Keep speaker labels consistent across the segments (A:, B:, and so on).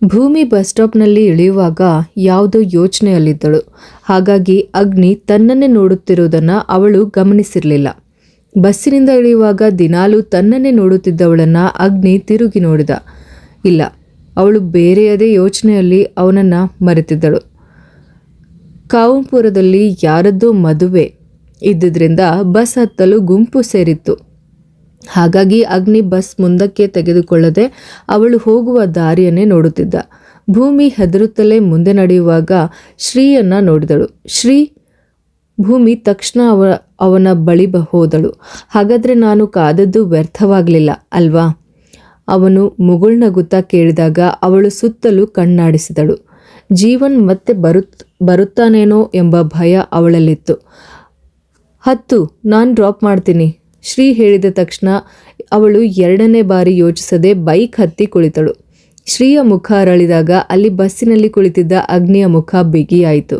A: ಭೂಮಿ ಬಸ್ ಸ್ಟಾಪ್ನಲ್ಲಿ ಇಳಿಯುವಾಗ ಯಾವುದೋ ಯೋಚನೆಯಲ್ಲಿದ್ದಳು. ಹಾಗಾಗಿ ಅಗ್ನಿ ತನ್ನನ್ನೇ ನೋಡುತ್ತಿರುವುದನ್ನು ಅವಳು ಗಮನಿಸಿರಲಿಲ್ಲ. ಬಸ್ಸಿನಿಂದ ಇಳಿಯುವಾಗ ದಿನಾಲೂ ತನ್ನನ್ನೇ ನೋಡುತ್ತಿದ್ದವಳನ್ನು ಅಗ್ನಿ ತಿರುಗಿ ನೋಡಿದ. ಇಲ್ಲ, ಅವಳು ಬೇರೆಯದೇ ಯೋಚನೆಯಲ್ಲಿ ಅವನನ್ನು ಮರೆತಿದ್ದಳು. ಕಾವಂಪುರದಲ್ಲಿ ಯಾರದ್ದೋ ಮದುವೆ ಇದ್ದುದರಿಂದ ಬಸ್ ಹತ್ತಲು ಗುಂಪು ಸೇರಿತ್ತು. ಹಾಗಾಗಿ ಅಗ್ನಿ ಬಸ್ ಮುಂದಕ್ಕೆ ತೆಗೆದುಕೊಳ್ಳದೆ ಅವಳು ಹೋಗುವ ದಾರಿಯನ್ನೇ ನೋಡುತ್ತಿದ್ದ. ಭೂಮಿ ಹೆದರುತ್ತಲೇ ಮುಂದೆ ನಡೆಯುವಾಗ ಶ್ರೀಯನ್ನ ನೋಡಿದಳು. ಶ್ರೀ! ಭೂಮಿ ತಕ್ಷಣ ಅವನ ಬಳಿ ಹೋದಳು. ಹಾಗಾದರೆ ನಾನು ಕಾದದ್ದು ವ್ಯರ್ಥವಾಗಲಿಲ್ಲ ಅಲ್ವಾ? ಅವನು ಮುಗುಳ್ನಗುತ್ತಾ ಕೇಳಿದಾಗ ಅವಳು ಸುತ್ತಲೂ ಕಣ್ಣಾಡಿಸಿದಳು. ಜೀವನ್ ಮತ್ತೆ ಬರುತ್ತಾನೇನೋ ಎಂಬ ಭಯ ಅವಳಲ್ಲಿತ್ತು. ಹತ್ತು, ನಾನು ಡ್ರಾಪ್ ಮಾಡ್ತೀನಿ, ಶ್ರೀ ಹೇಳಿದ ತಕ್ಷಣ ಅವಳು ಎರಡನೇ ಬಾರಿ ಯೋಚಿಸದೆ ಬೈಕ್ ಹತ್ತಿ ಕುಳಿತಳು. ಶ್ರೀಯ ಮುಖ ಅರಳಿದಾಗ ಅಲ್ಲಿ ಬಸ್ಸಿನಲ್ಲಿ ಕುಳಿತಿದ್ದ ಅಗ್ನಿಯ ಮುಖ ಬಿಗಿಯಾಯಿತು.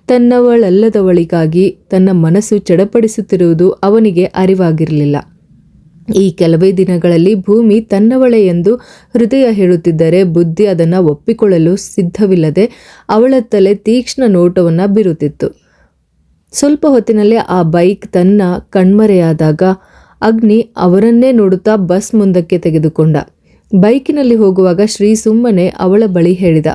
A: ತನ್ನವಳಲ್ಲದವಳಿಗಾಗಿ ತನ್ನ ಮನಸ್ಸು ಚಡಪಡಿಸುತ್ತಿರುವುದು ಅವನಿಗೆ ಅರಿವಾಗಿರಲಿಲ್ಲ. ಈ ಕೆಲವೇ ದಿನಗಳಲ್ಲಿ ಭೂಮಿ ತನ್ನವಳೆ ಎಂದು ಹೃದಯ ಹೇಳುತ್ತಿದ್ದರೆ ಬುದ್ಧಿ ಅದನ್ನು ಒಪ್ಪಿಕೊಳ್ಳಲು ಸಿದ್ಧವಿಲ್ಲದೆ ಅವಳ ತಲೆ ತೀಕ್ಷ್ಣ ನೋಟವನ್ನು ಬೀರುತ್ತಿತ್ತು. ಸ್ವಲ್ಪ ಹೊತ್ತಿನಲ್ಲೇ ಆ ಬೈಕ್ ತನ್ನ ಕಣ್ಮರೆಯಾದಾಗ ಅಗ್ನಿ ಅವರನ್ನೇ ನೋಡುತ್ತಾ ಬಸ್ ಮುಂದಕ್ಕೆ ತೆಗೆದುಕೊಂಡ. ಬೈಕಿನಲ್ಲಿ ಹೋಗುವಾಗ ಶ್ರೀ ಸುಮ್ಮನೆ ಅವಳ ಬಳಿ ಹೇಳಿದ,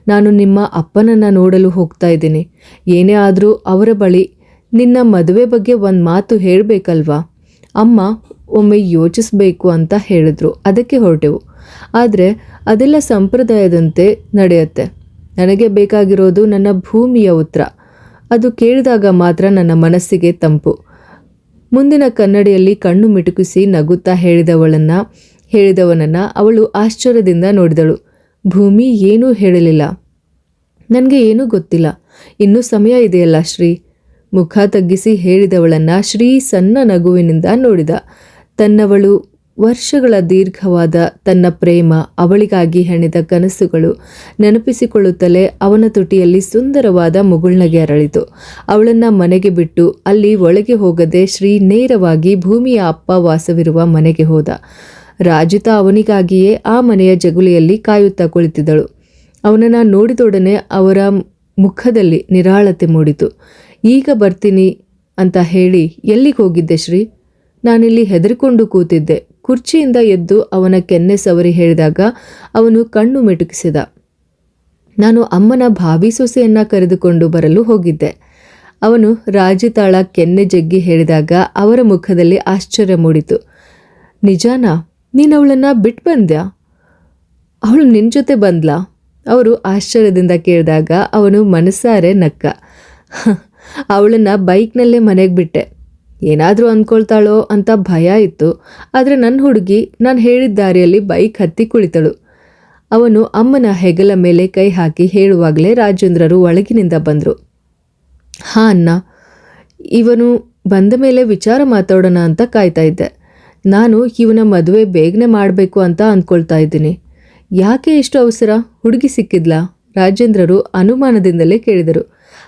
A: ನಾನು ನಿಮ್ಮ ಅಪ್ಪನನ್ನು ನೋಡಲು ಹೋಗ್ತಾ ಇದ್ದೀನಿ. ಏನೇ ಆದರೂ ಅವರ ಬಳಿ ನಿನ್ನ ಮದುವೆ ಬಗ್ಗೆ ಒಂದು ಮಾತು ಹೇಳಬೇಕಲ್ವಾ? ಅಮ್ಮ ಒಮ್ಮೆ ಯೋಚಿಸಬೇಕು ಅಂತ ಹೇಳಿದ್ರು, ಅದಕ್ಕೆ ಹೊರಟೆವು. ಆದರೆ ಅದೆಲ್ಲ ಸಂಪ್ರದಾಯದಂತೆ ನಡೆಯುತ್ತೆ. ನನಗೆ ಬೇಕಾಗಿರೋದು ನನ್ನ ಭೂಮಿಯ ಉತ್ತರ. ಅದು ಕೇಳಿದಾಗ ಮಾತ್ರ ನನ್ನ ಮನಸ್ಸಿಗೆ ತಂಪು. ಮುಂದಿನ ಕನ್ನಡಿಯಲ್ಲಿ ಕಣ್ಣು ಮಿಟುಕಿಸಿ ನಗುತ್ತಾ ಹೇಳಿದವನನ್ನು ಅವಳು ಆಶ್ಚರ್ಯದಿಂದ ನೋಡಿದಳು. ಭೂಮಿ ಏನೂ ಹೇಳಲಿಲ್ಲ. ನನಗೆ ಏನೂ ಗೊತ್ತಿಲ್ಲ, ಇನ್ನೂ ಸಮಯ ಇದೆಯಲ್ಲ ಶ್ರೀ, ಮುಖ ತಗ್ಗಿಸಿ ಹೇಳಿದವಳನ್ನು ಶ್ರೀ ಸಣ್ಣ ನಗುವಿನಿಂದ ನೋಡಿದ. ತನ್ನವಳು ವರ್ಷಗಳ ದೀರ್ಘವಾದ ತನ್ನ ಪ್ರೇಮ, ಅವಳಿಗಾಗಿ ಹೆಣೆದ ಕನಸುಗಳು ನೆನಪಿಸಿಕೊಳ್ಳುತ್ತಲೇ ಅವನ ತುಟಿಯಲ್ಲಿ ಸುಂದರವಾದ ಮುಗುಳ್ನಗೆ ಅರಳಿತು. ಅವಳನ್ನು ಮನೆಗೆ ಬಿಟ್ಟು ಅಲ್ಲಿ ಒಳಗೆ ಹೋಗದೆ ಶ್ರೀ ನೇರವಾಗಿ ಭೂಮಿಯ ಅಪ್ಪ ವಾಸವಿರುವ ಮನೆಗೆ ಹೋದ. ರಾಜಿತಾ ಅವನಿಗಾಗಿಯೇ ಆ ಮನೆಯ ಜಗುಲಿಯಲ್ಲಿ ಕಾಯುತ್ತಾ ಕುಳಿತಿದ್ದಳು. ಅವನನ್ನು ನೋಡಿದೊಡನೆ ಅವರ ಮುಖದಲ್ಲಿ ನಿರಾಳತೆ ಮೂಡಿತು. ಈಗ ಬರ್ತೀನಿ ಅಂತ ಹೇಳಿ ಎಲ್ಲಿಗೆ ಹೋಗಿದ್ದೆ ಶ್ರೀ? ನಾನಿಲ್ಲಿ ಹೆದರಿಕೊಂಡು ಕೂತಿದ್ದೆ. ಕುರ್ಚಿಯಿಂದ ಎದ್ದು ಅವನ ಕೆನ್ನೆ ಸವರಿ ಹೇಳಿದಾಗ ಅವನು ಕಣ್ಣು ಮಿಟುಕಿಸಿದ. ನಾನು ಅಮ್ಮನ ಭಾವಿ ಸೊಸೆಯನ್ನ ಕರೆದುಕೊಂಡು ಬರಲು ಹೋಗಿದ್ದೆ. ಅವನು ರಾಜಿತಾಳ ಕೆನ್ನೆ ಜಗ್ಗಿ ಹೇಳಿದಾಗ ಅವರ ಮುಖದಲ್ಲಿ ಆಶ್ಚರ್ಯ ಮೂಡಿತು. ನಿಜಾನಾ? ನೀನು ಅವಳನ್ನು ಬಿಟ್ಟು ಬಂದ್ಯಾ? ಅವಳು ನಿನ್ನ ಜೊತೆ ಬಂದ್ಲಾ? ಅವರು ಆಶ್ಚರ್ಯದಿಂದ ಕೇಳಿದಾಗ ಅವನು ಮನಸಾರೆ ನಕ್ಕ. ಅವಳನ್ನು ಬೈಕ್ನಲ್ಲೇ ಮನೆಗೆ ಬಿಟ್ಟೆ. ಏನಾದರೂ ಅಂದ್ಕೊಳ್ತಾಳೋ ಅಂತ ಭಯ ಇತ್ತು. ಆದರೆ ನನ್ನ ಹುಡುಗಿ ನಾನು ಹೇಳಿದ ದಾರಿಯಲ್ಲಿ ಬೈಕ್ ಹತ್ತಿ ಕುಳಿತಳು. ಅವನು ಅಮ್ಮನ ಹೆಗಲ ಮೇಲೆ ಕೈ ಹಾಕಿ ಹೇಳುವಾಗಲೇ ರಾಜೇಂದ್ರರು ಒಳಗಿನಿಂದ ಬಂದರು. ಹಾಂ ಅಣ್ಣ, ಇವನು ಬಂದ ಮೇಲೆ ವಿಚಾರ ಮಾತಾಡೋಣ ಅಂತ ಕಾಯ್ತಾ ಇದ್ದೆ. ನಾನು ಇವನ ಮದುವೆ ಬೇಗನೆ ಮಾಡಬೇಕು ಅಂತ ಅಂದ್ಕೊಳ್ತಾ ಇದ್ದೀನಿ. ಯಾಕೆ ಇಷ್ಟು ಅವಸರ? ಹುಡುಗಿ ಸಿಕ್ಕಿದ್ಲಾ? ರಾಜೇಂದ್ರರು ಅನುಮಾನದಿಂದಲೇ ಕೇಳಿದರು.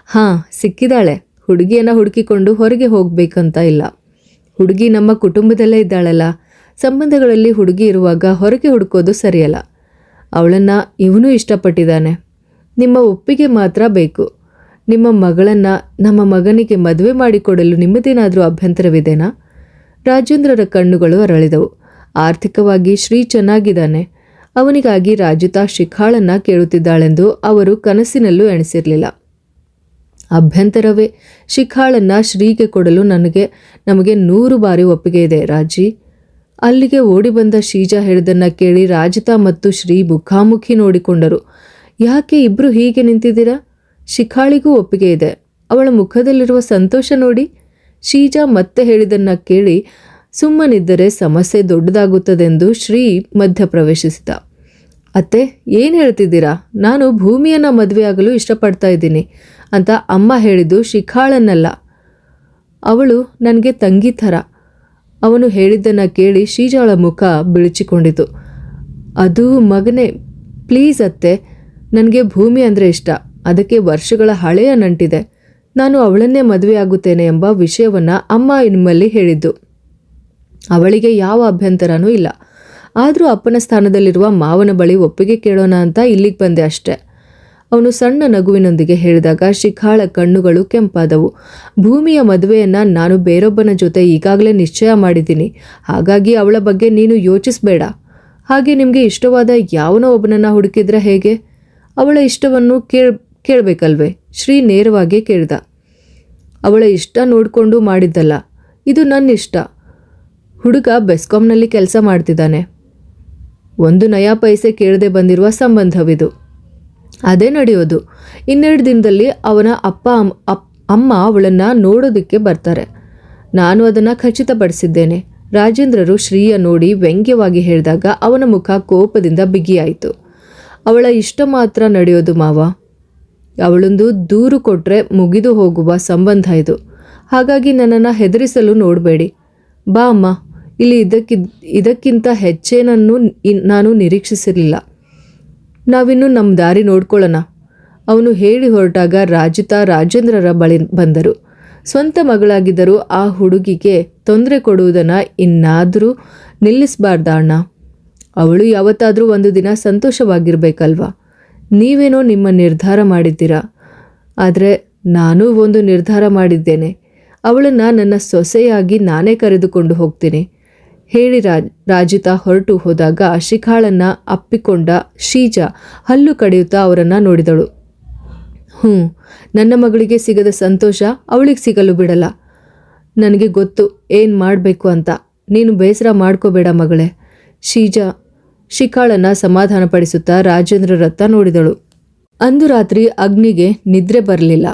A: ಹಾಂ, ಸಿಕ್ಕಿದಾಳೆ. ಹುಡುಗಿಯನ್ನು ಹುಡುಕಿಕೊಂಡು ಹೊರಗೆ ಹೋಗಬೇಕಂತ ಇಲ್ಲ. ಹುಡುಗಿ ನಮ್ಮ ಕುಟುಂಬದಲ್ಲೇ ಇದ್ದಾಳಲ್ಲ. ಸಂಬಂಧಗಳಲ್ಲಿ ಹುಡುಗಿ ಇರುವಾಗ ಹೊರಗೆ ಹುಡುಕೋದು ಸರಿಯಲ್ಲ. ಅವಳನ್ನು ಇವನು ಇಷ್ಟಪಟ್ಟಿದ್ದಾನೆ. ನಿಮ್ಮ ಒಪ್ಪಿಗೆ ಮಾತ್ರ ಬೇಕು. ನಿಮ್ಮ ಮಗಳನ್ನು ನಮ್ಮ ಮಗನಿಗೆ ಮದುವೆ ಮಾಡಿಕೊಡಲು ನಿಮ್ಮದೇನಾದರೂ ಅಭ್ಯಂತರವಿದೆನಾ? ರಾಜೇಂದ್ರರ ಕಣ್ಣುಗಳು ಅರಳಿದವು. ಆರ್ಥಿಕವಾಗಿ ಶ್ರೀ ಚೆನ್ನಾಗಿದ್ದಾನೆ. ಅವನಿಗಾಗಿ ರಾಜಿತಾ ಶಿಖಾಳನ್ನು ಕೇಳುತ್ತಿದ್ದಾಳೆಂದು ಅವರು ಕನಸಿನಲ್ಲೂ ಎಣಿಸಿರಲಿಲ್ಲ. ಅಭ್ಯಂತರವೇ. ಶಿಖಾಳನ್ನು ಶ್ರೀಗೆ ಕೊಡಲು ನಮಗೆ 100 ಬಾರಿ ಒಪ್ಪಿಗೆ ಇದೆ ರಾಜಿ. ಅಲ್ಲಿಗೆ ಓಡಿ ಬಂದ ಶೀಜಾ ಹೇಳಿದನ್ನು ಕೇಳಿ ರಾಜಿತಾ ಮತ್ತು ಶ್ರೀ ಮುಖಾಮುಖಿ ನೋಡಿಕೊಂಡರು. ಯಾಕೆ ಇಬ್ರು ಹೀಗೆ ನಿಂತಿದ್ದೀರಾ? ಶಿಖಾಳಿಗೂ ಒಪ್ಪಿಗೆ ಇದೆ. ಅವಳ ಮುಖದಲ್ಲಿರುವ ಸಂತೋಷ ನೋಡಿ. ಶೀಜಾ ಮತ್ತೆ ಹೇಳಿದನ್ನು ಕೇಳಿ ಸುಮ್ಮನಿದ್ದರೆ ಸಮಸ್ಯೆ ದೊಡ್ಡದಾಗುತ್ತದೆಂದು ಶ್ರೀ ಮಧ್ಯಪ್ರವೇಶಿಸಿದ. ಅತ್ತೆ, ಏನು ಹೇಳ್ತಿದ್ದೀರಾ? ನಾನು ಭೂಮಿಯನ್ನು ಮದುವೆಯಾಗಲು ಇಷ್ಟಪಡ್ತಾ ಇದ್ದೀನಿ ಅಂತ ಅಮ್ಮ ಹೇಳಿದ್ದು ಶಿಖಾಳನ್ನಲ್ಲ. ಅವಳು ನನಗೆ ತಂಗಿ ಥರ. ಅವನು ಹೇಳಿದ್ದನ್ನು ಕೇಳಿ ಶೀಜಾಳ ಮುಖ ಬಿಳುಚಿಕೊಂಡಿತು. ಅದು ಮಗನೇ, ಪ್ಲೀಸ್ ಅತ್ತೆ, ನನಗೆ ಭೂಮಿ ಅಂದರೆ ಇಷ್ಟ. ಅದಕ್ಕೆ ವರ್ಷಗಳ ಹಳೆಯ ನಂಟಿದೆ. ನಾನು ಅವಳನ್ನೇ ಮದುವೆಯಾಗುತ್ತೇನೆ ಎಂಬ ವಿಷಯವನ್ನು ಅಮ್ಮ ನಿಮ್ಮಲ್ಲಿ ಹೇಳಿದ್ದು. ಅವಳಿಗೆ ಯಾವ ಅಭ್ಯಂತರನೂ ಇಲ್ಲ. ಆದರೂ ಅಪ್ಪನ ಸ್ಥಾನದಲ್ಲಿರುವ ಮಾವನ ಬಳಿ ಒಪ್ಪಿಗೆ ಕೇಳೋಣ ಅಂತ ಇಲ್ಲಿಗೆ ಬಂದೆ ಅಷ್ಟೆ. ಅವನು ಸಣ್ಣ ನಗುವಿನೊಂದಿಗೆ ಹೇಳಿದಾಗ ಶಿಖಾಳ ಕಣ್ಣುಗಳು ಕೆಂಪಾದವು. ಭೂಮಿಯ ಮದುವೆಯನ್ನ ನಾನು ಬೇರೊಬ್ಬನ ಜೊತೆ ಈಗಾಗಲೇ ನಿಶ್ಚಯ ಮಾಡಿದ್ದೀನಿ. ಹಾಗಾಗಿ ಅವಳ ಬಗ್ಗೆ ನೀನು ಯೋಚಿಸಬೇಡ. ಹಾಗೆ ನಿಮಗೆ ಇಷ್ಟವಾದ ಯಾವನೋ ಒಬ್ಬನನ್ನ ಹುಡುಕಿದ್ರೆ ಹೇಗೆ? ಅವಳ ಇಷ್ಟವನ್ನು ಕೇಳಬೇಕಲ್ವೇ? ಶ್ರೀ ನೇರವಾಗಿ ಕೇಳ್ದ. ಅವಳ ಇಷ್ಟ ನೋಡಿಕೊಂಡು ಮಾಡಿದ್ದಲ್ಲ, ಇದು ನನ್ನ ಇಷ್ಟ. ಹುಡುಗ ಬೆಸ್ಕಾಂನಲ್ಲಿ ಕೆಲಸ ಮಾಡ್ತಿದ್ದಾನೆ. ಒಂದು ನಯಾ ಪೈಸೆ ಕೇಳದೆ ಬಂದಿರುವ ಸಂಬಂಧವಿದು. ಅದೇ ನಡೆಯೋದು. 2 ದಿನದಲ್ಲಿ ಅವನ ಅಮ್ಮ ಅವಳನ್ನು ನೋಡೋದಕ್ಕೆ ಬರ್ತಾರೆ. ನಾನು ಅದನ್ನು ಖಚಿತಪಡಿಸಿದ್ದೇನೆ. ರಾಜೇಂದ್ರರು ಶ್ರೀಯ ನೋಡಿ ವ್ಯಂಗ್ಯವಾಗಿ ಹೇಳಿದಾಗ ಅವನ ಮುಖ ಕೋಪದಿಂದ ಬಿಗಿಯಾಯಿತು. ಅವಳ ಇಷ್ಟ ಮಾತ್ರ ನಡೆಯೋದು ಮಾವ. ಅವಳೊಂದು ದೂರು ಕೊಟ್ಟರೆ ಮುಗಿದು ಹೋಗುವ ಸಂಬಂಧ ಇದು. ಹಾಗಾಗಿ ನನ್ನನ್ನು ಹೆದರಿಸಲು ನೋಡಬೇಡಿ. ಬಾ ಅಮ್ಮ, ಇಲ್ಲಿ ಇದಕ್ಕಿಂತ ಹೆಚ್ಚೇನನ್ನು ನಾನು ನಿರೀಕ್ಷಿಸಿರಲಿಲ್ಲ. ನಾವಿನ್ನು ನಮ್ಮ ದಾರಿ ನೋಡ್ಕೊಳ್ಳೋಣ. ಅವನು ಹೇಳಿ ಹೊರಟಾಗ ರಾಜಿತಾ ರಾಜೇಂದ್ರರ ಬಳಿ ಬಂದರು. ಸ್ವಂತ ಮಗಳಾಗಿದ್ದರೂ ಆ ಹುಡುಗಿಗೆ ತೊಂದರೆ ಕೊಡುವುದನ್ನು ಇನ್ನಾದರೂ ನಿಲ್ಲಿಸಬಾರ್ದ ಅಣ್ಣ. ಅವಳು ಯಾವತ್ತಾದರೂ ಒಂದು ದಿನ ಸಂತೋಷವಾಗಿರ್ಬೇಕಲ್ವಾ? ನೀವೇನೋ ನಿಮ್ಮ ನಿರ್ಧಾರ ಮಾಡಿದ್ದೀರಾ, ಆದರೆ ನಾನೂ ಒಂದು ನಿರ್ಧಾರ ಮಾಡಿದ್ದೇನೆ. ಅವಳನ್ನು ನನ್ನ ಸೊಸೆಯಾಗಿ ನಾನೇ ಕರೆದುಕೊಂಡು ಹೋಗ್ತೀನಿ ಹೇಳಿ ರಾಜಿತಾ ಹೊರಟು ಹೋದಾಗ ಶಿಖಾಳನ್ನು ಅಪ್ಪಿಕೊಂಡ ಶೀಜಾ ಹಲ್ಲು ಕಡಿಯುತ್ತಾ ಅವರನ್ನು ನೋಡಿದಳು. ನನ್ನ ಮಗಳಿಗೆ ಸಿಗದ ಸಂತೋಷ ಅವಳಿಗೆ ಸಿಗಲು ಬಿಡಲ್ಲ. ನನಗೆ ಗೊತ್ತು ಏನು ಮಾಡಬೇಕು ಅಂತ. ನೀನು ಬೇಸರ ಮಾಡ್ಕೋಬೇಡ ಮಗಳೇ. ಶೀಜಾ ಶಿಖಾಳನ್ನು ಸಮಾಧಾನಪಡಿಸುತ್ತಾ ರಾಜೇಂದ್ರರತ್ತ ನೋಡಿದಳು. ಅಂದು ರಾತ್ರಿ ಅಗ್ನಿಗೆ ನಿದ್ರೆ ಬರಲಿಲ್ಲ.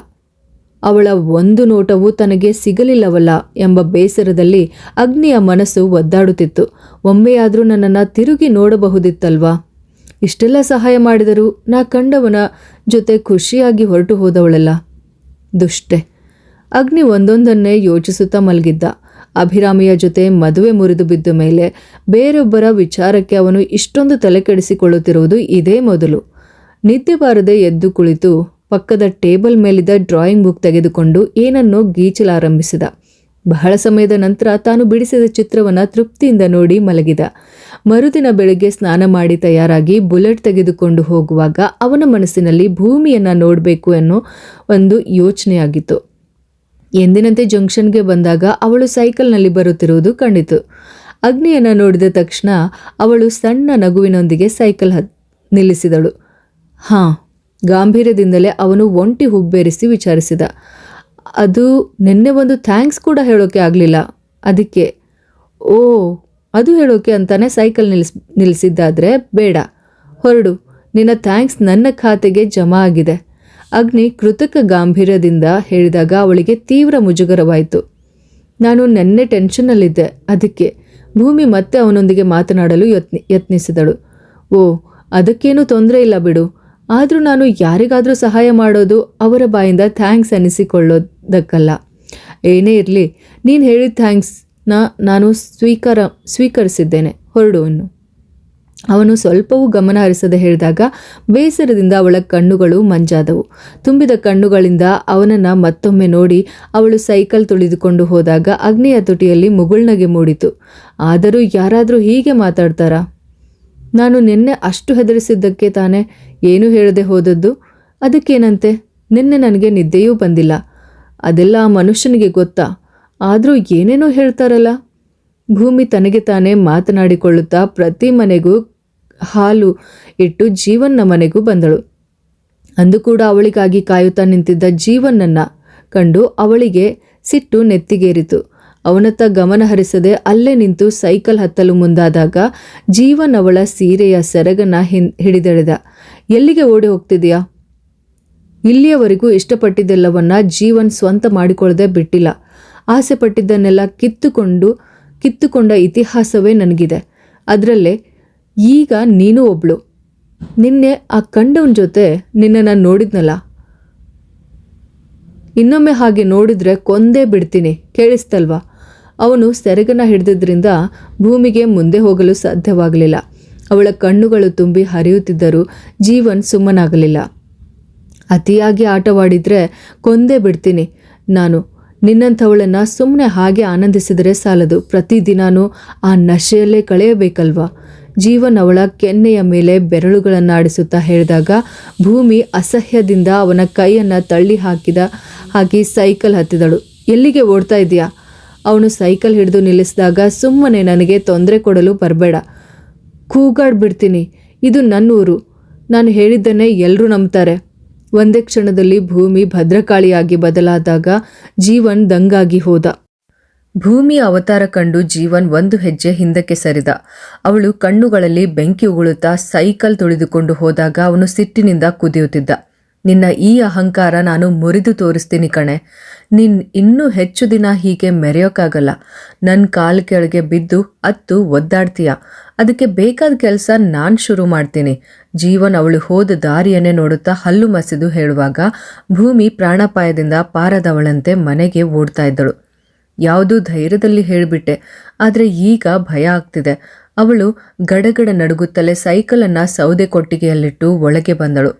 A: ಅವಳ ಒಂದು ನೋಟವೂ ತನಗೆ ಸಿಗಲಿಲ್ಲವಲ್ಲ ಎಂಬ ಬೇಸರದಲ್ಲಿ ಅಗ್ನಿಯ ಮನಸ್ಸು ಒದ್ದಾಡುತ್ತಿತ್ತು. ಒಮ್ಮೆಯಾದರೂ ನನ್ನನ್ನು ತಿರುಗಿ ನೋಡಬಹುದಿತ್ತಲ್ವಾ? ಇಷ್ಟೆಲ್ಲ ಸಹಾಯ ಮಾಡಿದರೂ ನಾ ಕಂಡವನ ಜೊತೆ ಖುಷಿಯಾಗಿ ಹೊರಟು ಹೋದವಳಲ್ಲ. ದುಷ್ಟೆ. ಅಗ್ನಿ ಒಂದೊಂದನ್ನೇ ಯೋಚಿಸುತ್ತಾ ಮಲಗಿದ್ದ. ಅಭಿರಾಮಿಯ ಜೊತೆ ಮದುವೆ ಮುರಿದು ಬಿದ್ದ ಮೇಲೆ ಬೇರೊಬ್ಬರ ವಿಚಾರಕ್ಕೆ ಅವನು ಇಷ್ಟೊಂದು ತಲೆ ಕೆಡಿಸಿಕೊಳ್ಳುತ್ತಿರುವುದು ಇದೇ ಮೊದಲು. ನಿದ್ದೆ ಬಾರದೆ ಎದ್ದು ಕುಳಿತು ಪಕ್ಕದ ಟೇಬಲ್ ಮೇಲಿದ್ದ ಡ್ರಾಯಿಂಗ್ ಬುಕ್ ತೆಗೆದುಕೊಂಡು ಏನನ್ನೋ ಗೀಚಲಾರಂಭಿಸಿದ. ಬಹಳ ಸಮಯದ ನಂತರ ತಾನು ಬಿಡಿಸಿದ ಚಿತ್ರವನ್ನು ತೃಪ್ತಿಯಿಂದ ನೋಡಿ ಮಲಗಿದ. ಮರುದಿನ ಬೆಳಗ್ಗೆ ಸ್ನಾನ ಮಾಡಿ ತಯಾರಾಗಿ ಬುಲೆಟ್ ತೆಗೆದುಕೊಂಡು ಹೋಗುವಾಗ ಅವನ ಮನಸ್ಸಿನಲ್ಲಿ ಭೂಮಿಯನ್ನು ನೋಡಬೇಕು ಅನ್ನೋ ಒಂದು ಯೋಚನೆಯಾಗಿತ್ತು. ಎಂದಿನಂತೆ ಜಂಕ್ಷನ್ಗೆ ಬಂದಾಗ ಅವಳು ಸೈಕಲ್ನಲ್ಲಿ ಬರುತ್ತಿರುವುದು ಕಂಡಿತು. ಅಗ್ನಿಯನ್ನು ನೋಡಿದ ತಕ್ಷಣ ಅವಳು ಸಣ್ಣ ನಗುವಿನೊಂದಿಗೆ ಸೈಕಲ್ ನಿಲ್ಲಿಸಿದಳು. ಗಾಂಭೀರ್ಯದಿಂದಲೇ ಅವನು ಒಂಟಿ ಹುಬ್ಬೇರಿಸಿ ವಿಚಾರಿಸಿದ. ಅದು ನಿನ್ನೆ ಒಂದು ಥ್ಯಾಂಕ್ಸ್ ಕೂಡ ಹೇಳೋಕೆ ಆಗಲಿಲ್ಲ. ಅದಕ್ಕೆ ಅದು ಹೇಳೋಕೆ ಅಂತಾನೆ ಸೈಕಲ್ ನಿಲ್ಲಿಸಿದ್ದಾದ್ರೆ ಬೇಡ, ಹೊರಡು. ನಿನ್ನ ಥ್ಯಾಂಕ್ಸ್ ನನ್ನ ಖಾತೆಗೆ ಜಮಾ ಆಗಿದೆ. ಅಗ್ನಿ ಕೃತಕ ಗಾಂಭೀರ್ಯದಿಂದ ಹೇಳಿದಾಗ ಅವಳಿಗೆ ತೀವ್ರ ಮುಜುಗರವಾಯಿತು. ನಾನು ನೆನ್ನೆ ಟೆನ್ಷನ್ನಲ್ಲಿದ್ದೆ, ಅದಕ್ಕೆ. ಭೂಮಿ ಮತ್ತೆ ಅವನೊಂದಿಗೆ ಮಾತನಾಡಲು ಯತ್ನಿಸಿದಳು. ಅದಕ್ಕೇನು ತೊಂದರೆ ಇಲ್ಲ ಬಿಡು. ಆದರೂ ನಾನು ಯಾರಿಗಾದರೂ ಸಹಾಯ ಮಾಡೋದು ಅವರ ಬಾಯಿಂದ ಥ್ಯಾಂಕ್ಸ್ ಅನ್ನಿಸಿಕೊಳ್ಳೋದಕ್ಕಲ್ಲ. ಏನೇ ಇರಲಿ, ನೀನು ಹೇಳಿದ ಥ್ಯಾಂಕ್ಸ್ನ ನಾನು ಸ್ವೀಕರಿಸಿದ್ದೇನೆ, ಹೊರಡು ಅನ್ನು. ಅವನು ಸ್ವಲ್ಪವೂ ಗಮನ ಹರಿಸದೆ ಹೇಳಿದಾಗ ಬೇಸರದಿಂದ ಅವಳ ಕಣ್ಣುಗಳು ಮಂಜಾದವು. ತುಂಬಿದ ಕಣ್ಣುಗಳಿಂದ ಅವನನ್ನು ಮತ್ತೊಮ್ಮೆ ನೋಡಿ ಅವಳು ಸೈಕಲ್ ತುಳಿದುಕೊಂಡು ಹೋದಾಗ ಅಗ್ನಿಯ ತುಟಿಯಲ್ಲಿ ಮುಗುಳ್ನಗೆ ಮೂಡಿತು. ಆದರೂ ಯಾರಾದರೂ ಹೀಗೆ ಮಾತಾಡ್ತಾರಾ? ನಾನು ನಿನ್ನೆ ಅಷ್ಟು ಹೆದರಿಸಿದ್ದಕ್ಕೆ ತಾನೇ ಏನೂ ಹೇಳದೆ ಹೋದದ್ದು. ಅದಕ್ಕೇನಂತೆ? ನಿನ್ನೆ ನನಗೆ ನಿದ್ದೆಯೂ ಬಂದಿಲ್ಲ. ಅದೆಲ್ಲ ಆ ಮನುಷ್ಯನಿಗೆ ಗೊತ್ತಾ? ಆದರೂ ಏನೇನೋ ಹೇಳ್ತಾರಲ್ಲ. ಭೂಮಿ ತನಗೆ ತಾನೇ ಮಾತನಾಡಿಕೊಳ್ಳುತ್ತಾ ಪ್ರತಿ ಮನೆಗೂ ಹಾಲು ಇಟ್ಟು ಜೀವನ್ನ ಮನೆಗೂ ಬಂದಳು. ಅಂದು ಕೂಡ ಅವಳಿಗಾಗಿ ಕಾಯುತ್ತಾ ನಿಂತಿದ್ದ ಜೀವನನ್ನ ಕಂಡು ಅವಳಿಗೆ ಸಿಟ್ಟು ನೆತ್ತಿಗೇರಿತು. ಅವನತ್ತ ಗಮನ ಹರಿಸದೆ ಅಲ್ಲೇ ನಿಂತು ಸೈಕಲ್ ಹತ್ತಲು ಮುಂದಾದಾಗ ಜೀವನ್ ಅವಳ ಸೀರೆಯ ಸೆರಗನ್ನ ಹಿಡಿದೆಳೆದ. ಎಲ್ಲಿಗೆ ಓಡಿ ಹೋಗ್ತಿದೆಯಾ? ಇಲ್ಲಿಯವರೆಗೂ ಇಷ್ಟಪಟ್ಟಿದ್ದೆಲ್ಲವನ್ನ ಜೀವನ್ ಸ್ವಂತ ಮಾಡಿಕೊಳ್ಳದೆ ಬಿಟ್ಟಿಲ್ಲ. ಆಸೆ ಪಟ್ಟಿದ್ದನ್ನೆಲ್ಲ ಕಿತ್ತುಕೊಂಡ ಇತಿಹಾಸವೇ ನನಗಿದೆ. ಅದರಲ್ಲೇ ಈಗ ನೀನು ಒಬ್ಳು. ನಿನ್ನೆ ಆ ಕಂಡವನ ಜೊತೆ ನಿನ್ನನ್ನು ನೋಡಿದ್ನಲ್ಲ, ಇನ್ನೊಮ್ಮೆ ಹಾಗೆ ನೋಡಿದ್ರೆ ಕೊಂದೇ ಬಿಡ್ತೀನಿ, ಕೇಳಿಸ್ತಲ್ವಾ? ಅವನು ಸೆರಗನ್ನ ಹಿಡಿದಿದ್ರಿಂದ ಭೂಮಿಗೆ ಮುಂದೆ ಹೋಗಲು ಸಾಧ್ಯವಾಗಲಿಲ್ಲ. ಅವಳ ಕಣ್ಣುಗಳು ತುಂಬಿ ಹರಿಯುತ್ತಿದ್ದರೂ ಜೀವನ್ ಸುಮ್ಮನಾಗಲಿಲ್ಲ. ಅತಿಯಾಗಿ ಆಟವಾಡಿದ್ರೆ ಕೊಂದೇ ಬಿಡ್ತೀನಿ ನಾನು. ನಿನ್ನಂಥವಳನ್ನು ಸುಮ್ಮನೆ ಹಾಗೆ ಆನಂದಿಸಿದರೆ ಸಾಲದು, ಪ್ರತಿದಿನಾನೂ ಆ ನಶೆಯಲ್ಲೇ ಕಳೆಯಬೇಕಲ್ವಾ? ಜೀವನ್ ಅವಳ ಕೆನ್ನೆಯ ಮೇಲೆ ಬೆರಳುಗಳನ್ನಾಡಿಸುತ್ತಾ ಹೇಳಿದಾಗ ಭೂಮಿ ಅಸಹ್ಯದಿಂದ ಅವನ ಕೈಯನ್ನು ತಳ್ಳಿ ಹಾಕಿ ಸೈಕಲ್ ಹತ್ತಿದಳು. ಎಲ್ಲಿಗೆ ಓಡ್ತಾ ಇದೆಯಾ? ಅವನು ಸೈಕಲ್ ಹಿಡಿದು ನಿಲ್ಲಿಸಿದಾಗ ಸುಮ್ಮನೆ ನನಗೆ ತೊಂದರೆ ಕೊಡಲು ಬರಬೇಡ, ಕೂಗಾಡ್ಬಿಡ್ತೀನಿ. ಇದು ನನ್ನ ಊರು, ನಾನು ಹೇಳಿದ್ದನ್ನೇ ಎಲ್ಲರೂ ನಂಬ್ತಾರೆ. ಒಂದೇ ಕ್ಷಣದಲ್ಲಿ ಭೂಮಿ ಭದ್ರಕಾಳಿಯಾಗಿ ಬದಲಾದಾಗ ಜೀವನ್ ದಂಗಾಗಿ ಹೋದ. ಭೂಮಿಯ ಅವತಾರ ಕಂಡು ಜೀವನ್ ಒಂದು ಹೆಜ್ಜೆ ಹಿಂದಕ್ಕೆ ಸರಿದ. ಅವಳು ಕಣ್ಣುಗಳಲ್ಲಿ ಬೆಂಕಿ ಉಗುಳುತ್ತಾ ಸೈಕಲ್ ತುಳಿದುಕೊಂಡು ಹೋದಾಗ ಅವನು ಸಿಟ್ಟಿನಿಂದ ಕುದಿಯುತ್ತಿದ್ದ. ನಿನ್ನ ಈ ಅಹಂಕಾರ ನಾನು ಮುರಿದು ತೋರಿಸ್ತೀನಿ ಕಣೆ. ಇನ್ನೂ ಹೆಚ್ಚು ದಿನ ಹೀಗೆ ಮೆರೆಯೋಕ್ಕಾಗಲ್ಲ. ನನ್ನ ಕಾಲು ಕೆಳಗೆ ಬಿದ್ದು ಅತ್ತು ಒದ್ದಾಡ್ತೀಯ. ಅದಕ್ಕೆ ಬೇಕಾದ ಕೆಲಸ ನಾನು ಶುರು ಮಾಡ್ತೀನಿ. ಜೀವನ್ ಅವಳು ಹೋದ ದಾರಿಯನ್ನೇ ನೋಡುತ್ತಾ ಹಲ್ಲು ಮಸಿದು ಹೇಳುವಾಗ ಭೂಮಿ ಪ್ರಾಣಾಪಾಯದಿಂದ ಪಾರದವಳಂತೆ ಮನೆಗೆ ಓಡ್ತಾ ಇದ್ದಳು. ಯಾವುದೂ ಧೈರ್ಯದಲ್ಲಿ ಹೇಳಿಬಿಟ್ಟೆ, ಆದರೆ ಈಗ ಭಯ ಆಗ್ತಿದೆ. ಅವಳು ಗಡಗಡ ನಡುಗುತ್ತಲೇ ಸೈಕಲನ್ನು ಸೌದೆ ಕೊಟ್ಟಿಗೆಯಲ್ಲಿಟ್ಟು ಒಳಗೆ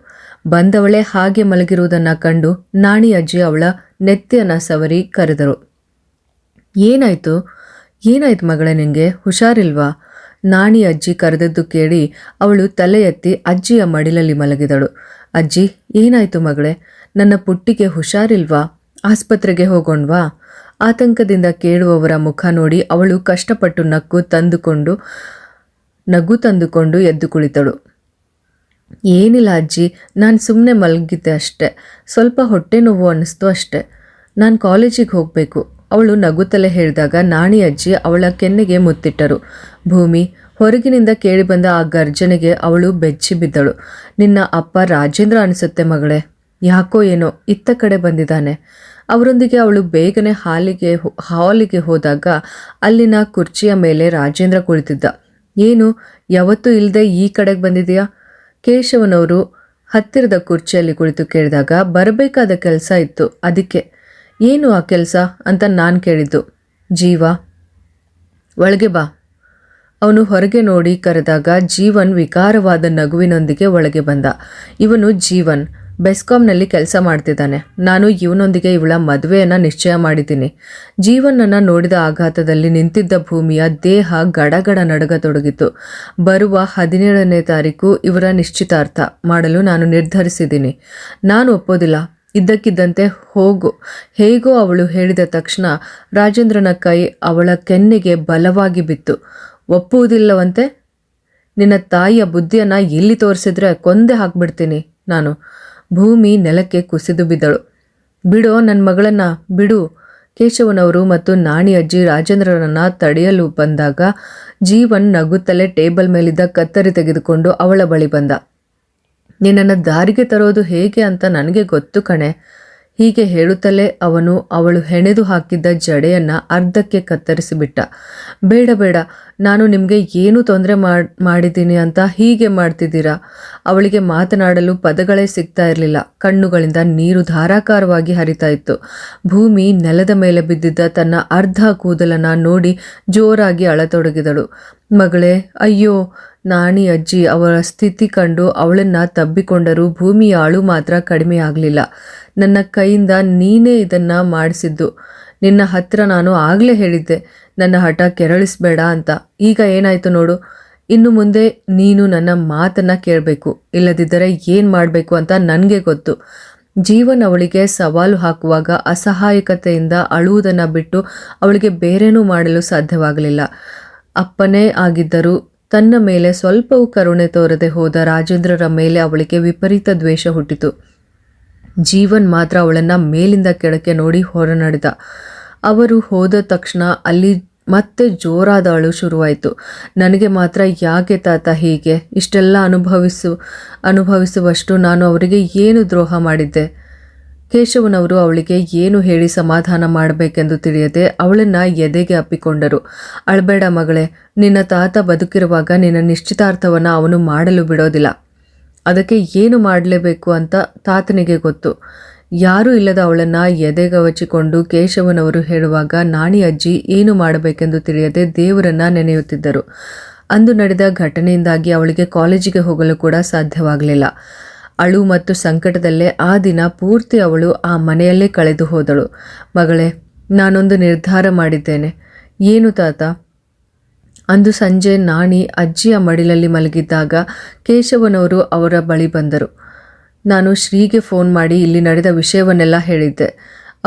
A: ಬಂದವಳೇ ಹಾಗೆ ಮಲಗಿರುವುದನ್ನು ಕಂಡು ನಾಣಿ ಅಜ್ಜಿ ಅವಳ ನೆತ್ತಿಯನ್ನು ಸವರಿ ಕರೆದರು. ಏನಾಯ್ತು ಮಗಳೇ, ನಿನಗೆ ಹುಷಾರಿಲ್ವಾ? ನಾಣಿ ಅಜ್ಜಿ ಕರೆದದ್ದು ಕೇಳಿ ಅವಳು ತಲೆ ಎತ್ತಿ ಅಜ್ಜಿಯ ಮಡಿಲಲ್ಲಿ ಮಲಗಿದಳು. ಅಜ್ಜಿ, ಏನಾಯ್ತು ಮಗಳೇ? ನನ್ನ ಪುಟ್ಟಿಗೆ ಹುಷಾರಿಲ್ವಾ? ಆಸ್ಪತ್ರೆಗೆ ಹೋಗೋಣವಾ? ಆತಂಕದಿಂದ ಕೇಳುವವರ ಮುಖ ನೋಡಿ ಅವಳು ಕಷ್ಟಪಟ್ಟು ನಗು ತಂದುಕೊಂಡು ಎದ್ದು ಕುಳಿತಳು. ಏನಿಲ್ಲ ಅಜ್ಜಿ, ನಾನು ಸುಮ್ಮನೆ ಮಲಗಿದ್ದೆ ಅಷ್ಟೆ. ಸ್ವಲ್ಪ ಹೊಟ್ಟೆ ನೋವು ಅನ್ನಿಸ್ತು ಅಷ್ಟೆ. ನಾನು ಕಾಲೇಜಿಗೆ ಹೋಗಬೇಕು, ಅವಳು ನಗುತ್ತಲೇ ಹೇಳಿದಾಗ ನಾಣಿ ಅಜ್ಜಿ ಅವಳ ಕೆನ್ನೆಗೆ ಮುತ್ತಿಟ್ಟರು. ಭೂಮಿ ಹೊರಗಿನಿಂದ ಕೇಳಿಬಂದ ಆ ಗರ್ಜನೆಗೆ ಅವಳು ಬೆಚ್ಚಿ ಬಿದ್ದಳು. ನಿನ್ನ ಅಪ್ಪ ರಾಜೇಂದ್ರ ಅನಿಸುತ್ತೆ ಮಗಳೇ. ಯಾಕೋ ಏನೋ ಇತ್ತ ಕಡೆ ಬಂದಿದ್ದಾನೆ. ಅವರೊಂದಿಗೆ ಅವಳು ಬೇಗನೆ ಹಾಲಿಗೆ ಹೋದಾಗ ಅಲ್ಲಿನ ಕುರ್ಚಿಯ ಮೇಲೆ ರಾಜೇಂದ್ರ ಕುಳಿತಿದ್ದ. ಏನು, ಯಾವತ್ತೂ ಇಲ್ಲದೆ ಈ ಕಡೆಗೆ ಬಂದಿದೆಯಾ? ಕೇಶವನವರು ಹತ್ತಿರದ ಕುರ್ಚಿಯಲ್ಲಿ ಕುಳಿತು ಕೇಳಿದಾಗ ಬರಬೇಕಾದ ಕೆಲಸ ಇತ್ತು, ಅದಕ್ಕೆ. ಏನು ಆ ಕೆಲಸ ಅಂತ ನಾನು ಕೇಳಿದ್ದು. ಜೀವ, ಒಳಗೆ ಬಾ. ಅವನು ಹೊರಗೆ ನೋಡಿ ಕರೆದಾಗ ಜೀವನ್ ವಿಕಾರವಾದ ನಗುವಿನೊಂದಿಗೆ ಒಳಗೆ ಬಂದ. ಇವನು ಜೀವನ್, ಬೆಸ್ಕಾಂನಲ್ಲಿ ಕೆಲಸ ಮಾಡ್ತಿದ್ದಾನೆ. ನಾನು ಇವನೊಂದಿಗೆ ಇವಳ ಮದುವೆಯನ್ನು ನಿಶ್ಚಯ ಮಾಡಿದ್ದೀನಿ. ಜೀವನನ್ನು ನೋಡಿದ ಆಘಾತದಲ್ಲಿ ನಿಂತಿದ್ದ ಭೂಮಿಯ ದೇಹ ಗಡಗಡ ನಡುಗತೊಡಗಿತು. ಬರುವ 17ನೇ ತಾರೀಕು ಇವರ ನಿಶ್ಚಿತಾರ್ಥ ಮಾಡಲು ನಾನು ನಿರ್ಧರಿಸಿದ್ದೀನಿ. ನಾನು ಒಪ್ಪೋದಿಲ್ಲ. ಇದ್ದಕ್ಕಿದ್ದಂತೆ ಹೇಗೋ ಅವಳು ಹೇಳಿದ ತಕ್ಷಣ ರಾಜೇಂದ್ರನ ಕೈ ಅವಳ ಕೆನ್ನೆಗೆ ಬಲವಾಗಿ ಬಿತ್ತು. ಒಪ್ಪುವುದಿಲ್ಲವಂತೆ? ನಿನ್ನ ತಾಯಿಯ ಬುದ್ಧಿಯನ್ನು ಎಲ್ಲಿ ತೋರಿಸಿದ್ರೆ ಕೊಂದೆ ಹಾಕ್ಬಿಡ್ತೀನಿ ನಾನು. ಭೂಮಿ ನೆಲಕ್ಕೆ ಕುಸಿದು ಬಿದ್ದಳು. ಬಿಡೋ ನನ್ನ ಮಗಳನ್ನ, ಬಿಡು. ಕೇಶವನವರು ಮತ್ತು ನಾಣಿ ಅಜ್ಜಿ ರಾಜೇಂದ್ರನನ್ನ ತಡೆಯಲು ಬಂದಾಗ ಜೀವನ್ ನಗುತ್ತಲೇ ಟೇಬಲ್ ಮೇಲಿದ್ದ ಕತ್ತರಿ ತೆಗೆದುಕೊಂಡು ಅವಳ ಬಳಿ ಬಂದ. ನಿನ್ನನ್ನು ದಾರಿಗೆ ತರೋದು ಹೇಗೆ ಅಂತ ನನಗೆ ಗೊತ್ತು ಕಣೆ. ಹೀಗೆ ಹೇಳುತ್ತಲೇ ಅವಳು ಹೆಣೆದು ಹಾಕಿದ್ದ ಜಡೆಯನ್ನು ಅರ್ಧಕ್ಕೆ ಕತ್ತರಿಸಿಬಿಟ್ಟ. ಬೇಡ, ನಾನು ನಿಮಗೆ ಏನು ತೊಂದರೆ ಮಾಡಿದ್ದೀನಿ ಅಂತ ಹೀಗೆ ಮಾಡ್ತಿದ್ದೀರಾ? ಅವಳಿಗೆ ಮಾತನಾಡಲು ಪದಗಳೇ ಸಿಗ್ತಾ ಇರಲಿಲ್ಲ. ಕಣ್ಣುಗಳಿಂದ ನೀರು ಧಾರಾಕಾರವಾಗಿ ಹರಿತಾ ಇತ್ತು. ಭೂಮಿ ನೆಲದ ಮೇಲೆ ಬಿದ್ದಿದ್ದ ತನ್ನ ಅರ್ಧ ಕೂದಲನ್ನು ನೋಡಿ ಜೋರಾಗಿ ಅಳತೊಡಗಿದಳು. ಮಗಳೇ, ಅಯ್ಯೋ! ನಾಣಿ ಅಜ್ಜಿ ಅವಳ ಸ್ಥಿತಿ ಕಂಡು ಅವಳನ್ನು ತಬ್ಬಿಕೊಂಡರೂ ಭೂಮಿಯ ಅಳು ಮಾತ್ರ ಕಡಿಮೆ ಆಗಲಿಲ್ಲ. ನನ್ನ ಕೈಯಿಂದ ನೀನೇ ಇದನ್ನು ಮಾಡಿಸಿದ್ದು. ನಿನ್ನ ಹತ್ರ ನಾನು ಆಗಲೇ ಹೇಳಿದ್ದೆ, ನನ್ನ ಹಠ ಕೆರಳಿಸಬೇಡ ಅಂತ. ಈಗ ಏನಾಯಿತು ನೋಡು. ಇನ್ನು ಮುಂದೆ ನೀನು ನನ್ನ ಮಾತನ್ನು ಕೇಳಬೇಕು, ಇಲ್ಲದಿದ್ದರೆ ಏನು ಮಾಡಬೇಕು ಅಂತ ನನಗೆ ಗೊತ್ತು. ಜೀವನ್ ಅವಳಿಗೆ ಸವಾಲು ಹಾಕುವಾಗ ಅಸಹಾಯಕತೆಯಿಂದ ಅಳುವುದನ್ನು ಬಿಟ್ಟು ಅವಳಿಗೆ ಬೇರೇನೂ ಮಾಡಲು ಸಾಧ್ಯವಾಗಲಿಲ್ಲ. ಅಪ್ಪನೇ ಆಗಿದ್ದರೂ ತನ್ನ ಮೇಲೆ ಸ್ವಲ್ಪವೂ ಕರುಣೆ ತೋರದೆ ಹೋದ ರಾಜೇಂದ್ರರ ಮೇಲೆ ಅವಳಿಗೆ ವಿಪರೀತ ದ್ವೇಷ ಹುಟ್ಟಿತು. ಜೀವನ್ ಮಾತ್ರ ಅವಳನ್ನು ಮೇಲಿಂದ ಕೆಳಕ್ಕೆ ನೋಡಿ ಹೊರನಡೆದ. ಅವರು ಹೋದ ತಕ್ಷಣ ಅಲ್ಲಿ ಮತ್ತೆ ಜೋರಾದ ಅಳು ಶುರುವಾಯಿತು. ನನಗೆ ಮಾತ್ರ ಯಾಕೆ ತಾತ ಹೀಗೆ? ಇಷ್ಟೆಲ್ಲ ಅನುಭವಿಸುವಷ್ಟು ನಾನು ಅವರಿಗೆ ಏನು ದ್ರೋಹ ಮಾಡಿದ್ದೆ? ಕೇಶವನವರು ಅವಳಿಗೆ ಏನು ಹೇಳಿ ಸಮಾಧಾನ ಮಾಡಬೇಕೆಂದು ತಿಳಿಯದೆ ಅವಳನ್ನು ಎದೆಗೆ ಅಪ್ಪಿಕೊಂಡರು. ಅಳಬೇಡ ಮಗಳೇ, ನಿನ್ನ ತಾತ ಬದುಕಿರುವಾಗ ನಿನ್ನ ನಿಶ್ಚಿತಾರ್ಥವನ್ನು ಅವನು ಮಾಡಲು ಬಿಡೋದಿಲ್ಲ. ಅದಕ್ಕೆ ಏನು ಮಾಡಲೇಬೇಕು ಅಂತ ತಾತನಿಗೆ ಗೊತ್ತು. ಯಾರೂ ಇಲ್ಲದ ಅವಳನ್ನು ಎದೆಗವಚಿಕೊಂಡು ಕೇಶವನವರು ಹೇಳುವಾಗ ನಾಣಿ ಅಜ್ಜಿ ಏನು ಮಾಡಬೇಕೆಂದು ತಿಳಿಯದೆ ದೇವರನ್ನು ನೆನೆಯುತ್ತಿದ್ದರು. ಅಂದು ನಡೆದ ಘಟನೆಯಿಂದಾಗಿ ಅವಳಿಗೆ ಕಾಲೇಜಿಗೆ ಹೋಗಲು ಕೂಡ ಸಾಧ್ಯವಾಗಲಿಲ್ಲ. ಅಳು ಮತ್ತು ಸಂಕಟದಲ್ಲೇ ಆ ದಿನ ಪೂರ್ತಿ ಅವಳು ಆ ಮನೆಯಲ್ಲೇ ಕಳೆದು ಹೋದಳು. ಮಗಳೇ, ನಾನೊಂದು ನಿರ್ಧಾರ ಮಾಡಿದ್ದೇನೆ. ಏನು ತಾತ? ಅಂದು ಸಂಜೆ ನಾಣಿ ಅಜ್ಜಿಯ ಮಡಿಲಲ್ಲಿ ಮಲಗಿದ್ದಾಗ ಕೇಶವನವರು ಅವರ ಬಳಿ ಬಂದರು. ನಾನು ಶ್ರೀಗೆ ಫೋನ್ ಮಾಡಿ ಇಲ್ಲಿ ನಡೆದ ವಿಷಯವನ್ನೆಲ್ಲ ಹೇಳಿದ್ದೆ.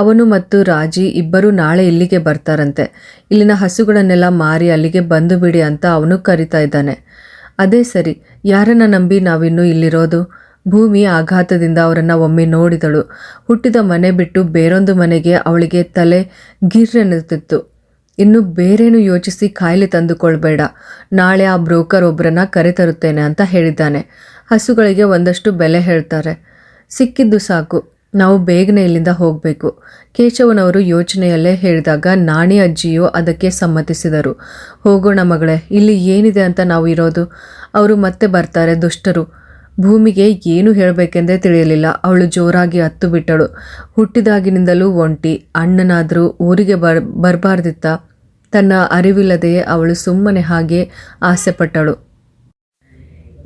A: ಅವನು ಮತ್ತು ರಾಜಿ ಇಬ್ಬರು ನಾಳೆ ಇಲ್ಲಿಗೆ ಬರ್ತಾರಂತೆ. ಇಲ್ಲಿನ ಹಸುಗಳನ್ನೆಲ್ಲ ಮಾರಿ ಅಲ್ಲಿಗೆ ಬಂದು ಬಿಡಿ ಅಂತ ಅವನು ಕರಿತಾ ಇದ್ದಾನೆ. ಅದೇ ಸರಿ, ಯಾರನ್ನ ನಂಬಿ ನಾವಿನ್ನೂ ಇಲ್ಲಿರೋದು? ಭೂಮಿ ಆಘಾತದಿಂದ ಅವರನ್ನು ಒಮ್ಮೆ ನೋಡಿದಳು. ಹುಟ್ಟಿದ ಮನೆ ಬಿಟ್ಟು ಬೇರೊಂದು ಮನೆಗೆ ಅವಳಿಗೆ ತಲೆ ಗಿರ್ರೆನ್ನುತ್ತಿತ್ತು. ಇನ್ನು ಬೇರೇನು ಯೋಚಿಸಿ ಕಾಯಿಲೆ ತಂದುಕೊಳ್ಬೇಡ. ನಾಳೆ ಆ ಬ್ರೋಕರ್ ಒಬ್ಬರನ್ನ ಕರೆತರುತ್ತೇನೆ ಅಂತ ಹೇಳಿದ್ದಾನೆ. ಹಸುಗಳಿಗೆ ಒಂದಷ್ಟು ಬೆಲೆ ಹೇಳ್ತಾರೆ. ಸಿಕ್ಕಿದ್ದು ಸಾಕು, ನಾವು ಬೇಗನೆ ಇಲ್ಲಿಂದ ಹೋಗಬೇಕು. ಕೇಶವನವರು ಯೋಚನೆಯಲ್ಲೇ ಹೇಳಿದಾಗ ನಾಣಿ ಅಜ್ಜಿಯು ಅದಕ್ಕೆ ಸಮ್ಮತಿಸಿದರು. ಹೋಗೋಣ ಮಗಳೇ, ಇಲ್ಲಿ ಏನಿದೆ ಅಂತ ನಾವು ಇರೋದು? ಅವರು ಮತ್ತೆ ಬರ್ತಾರೆ, ದುಷ್ಟರು. ಭೂಮಿಗೆ ಏನು ಹೇಳಬೇಕೆಂದೇ ತಿಳಿಯಲಿಲ್ಲ. ಅವಳು ಜೋರಾಗಿ ಹತ್ತು ಬಿಟ್ಟಳು. ಹುಟ್ಟಿದಾಗಿನಿಂದಲೂ ಒಂಟಿ. ಅಣ್ಣನಾದರೂ ಊರಿಗೆ ಬರಬಾರ್ದಿತ್ತ? ತನ್ನ ಅರಿವಿಲ್ಲದೆಯೇ ಅವಳು ಸುಮ್ಮನೆ ಹಾಗೆ ಆಸೆಪಟ್ಟಳು.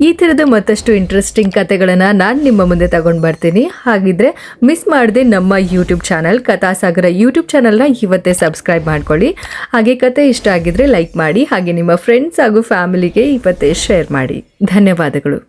A: ಈ ಥರದ ಮತ್ತಷ್ಟು ಇಂಟ್ರೆಸ್ಟಿಂಗ್ ಕತೆಗಳನ್ನು ನಾನು ನಿಮ್ಮ ಮುಂದೆ ತಗೊಂಡು ಬರ್ತೀನಿ. ಹಾಗಿದ್ರೆ ಮಿಸ್ ಮಾಡದೆ ನಮ್ಮ ಯೂಟ್ಯೂಬ್ ಚಾನಲ್ ಕಥಾಸಾಗರ ಯೂಟ್ಯೂಬ್ ಚಾನಲ್ನ ಇವತ್ತೇ ಸಬ್ಸ್ಕ್ರೈಬ್ ಮಾಡ್ಕೊಳ್ಳಿ. ಹಾಗೆ ಕತೆ ಇಷ್ಟ ಆಗಿದ್ರೆ ಲೈಕ್ ಮಾಡಿ. ಹಾಗೆ ನಿಮ್ಮ ಫ್ರೆಂಡ್ಸ್ ಹಾಗೂ ಫ್ಯಾಮಿಲಿಗೆ ಇವತ್ತೇ ಶೇರ್ ಮಾಡಿ. ಧನ್ಯವಾದಗಳು.